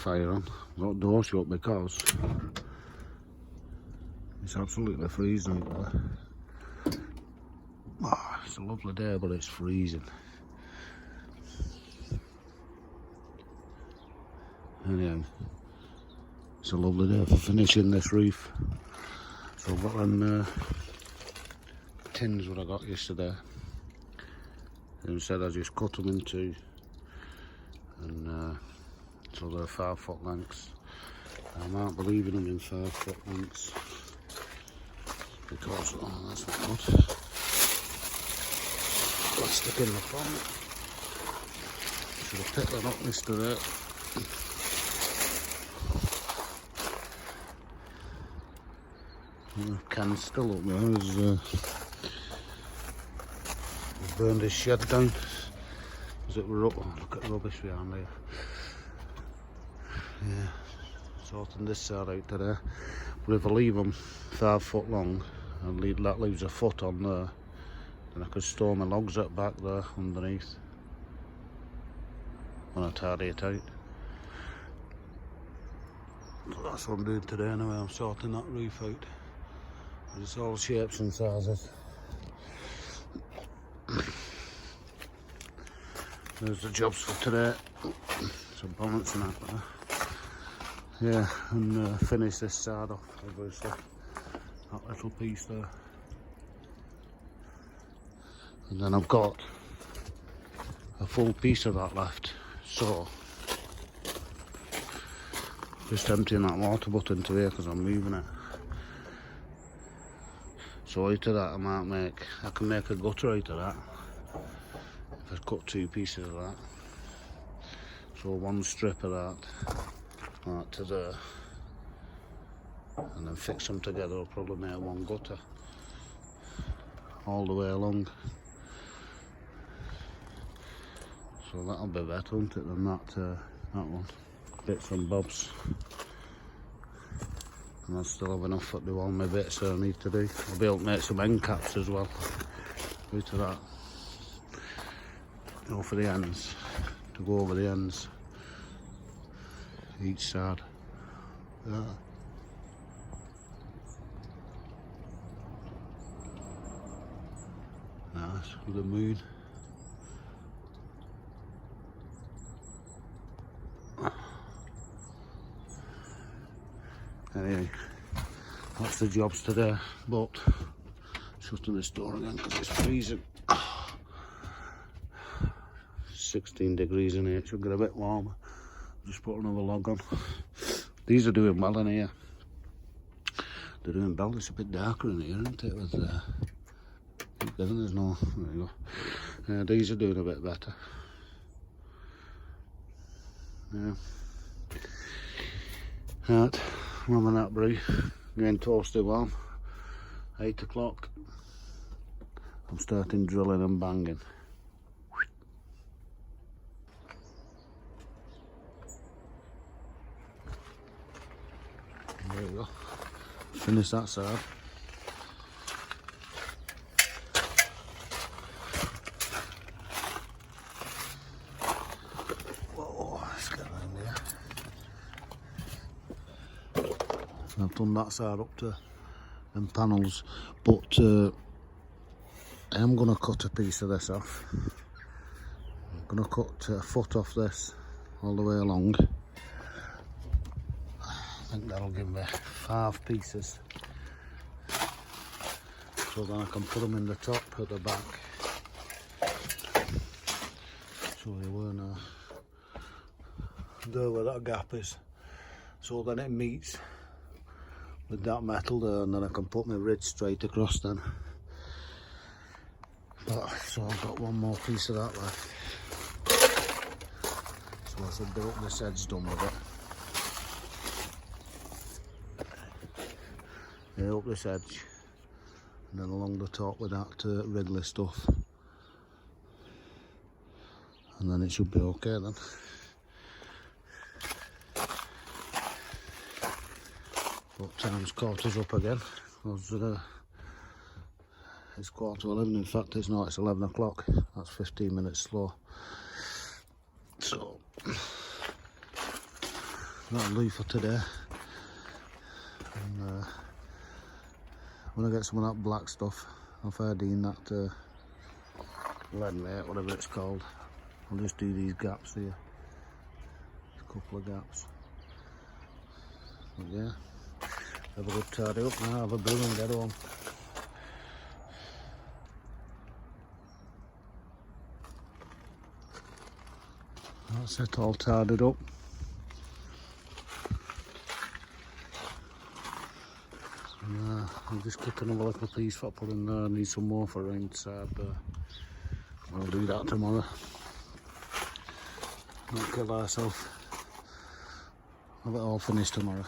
fire on. Got door shut because it's absolutely freezing out there. Oh, it's a lovely day, but it's freezing. Anyway, it's a lovely day for finishing this roof. So I've got them tins what I got yesterday. And instead I just cut them in two, and so they're 5 foot lengths. I'm not believing them in 5 foot lengths because that's not good. Plastic in the front. Should have picked that up yesterday. The can's still up there. He's burned his shed down. As it were up. Oh, look at the rubbish behind there. Yeah, sorting this side out today. But if I leave them 5 foot long, and that leaves a foot on there, then I could store my logs up back there underneath when I tidy it out. So that's what I'm doing today anyway. I'm sorting that roof out. It's all shapes and sizes. There's the jobs for today. Some bonnets and that there. Yeah, and finish this side off, obviously. That little piece there. And then I've got a full piece of that left. So, just emptying that water butt into here because I'm moving it. So out of that I can make a gutter out of that. If I cut 2 pieces of that. So 1 strip of that to there. And then fix them together, I'll probably make 1 gutter. All the way along. So that'll be better, won't it, than that one. Bits and bobs. And I'll still have enough to do all my bits that I need to do. I'll be able to make some end caps as well. Out of that. For the ends. To go over the ends. Each side. Yeah. Nice, with the moon. Anyway, that's the jobs today, but shutting this door again because it's freezing. 16 degrees in here, it should get a bit warmer. Just put another log on. These are doing well in here. They're doing well. It's a bit darker in here, isn't it? With there's no. There you go. These are doing a bit better. Yeah. Right, I'm having that brew. Getting toasted warm. 8 o'clock. I'm starting drilling and banging. There we go. Finish that side. Whoa, let's get around here. I've done that side up to them panels, but I am going to cut a piece of this off. I'm going to cut a foot off this all the way along. I think that'll give me 5 pieces. So then I can put them in the top at the back. So you won't there where that gap is. So then it meets with that metal there, and then I can put my ridge straight across then. But, so I've got 1 more piece of that left. So I should be up this edge done with it. Yeah, up this edge, and then along the top with that Ridley stuff, and then it should be okay then. But time's caught us up again, because it's 11:15, in fact it's not, it's 11 o'clock, that's 15 minutes slow. So that'll do for today. And when I get some of that black stuff off Ardeen, that lead mate, whatever it's called, I'll just do these gaps here. A couple of gaps. But yeah, have a good tidy up now, have a bill and get home. That's it, all tidied up. And, I'm just cutting another little piece for putting there. I need some more for inside there. I'll do that tomorrow. Not kill ourselves. Have it all finished tomorrow.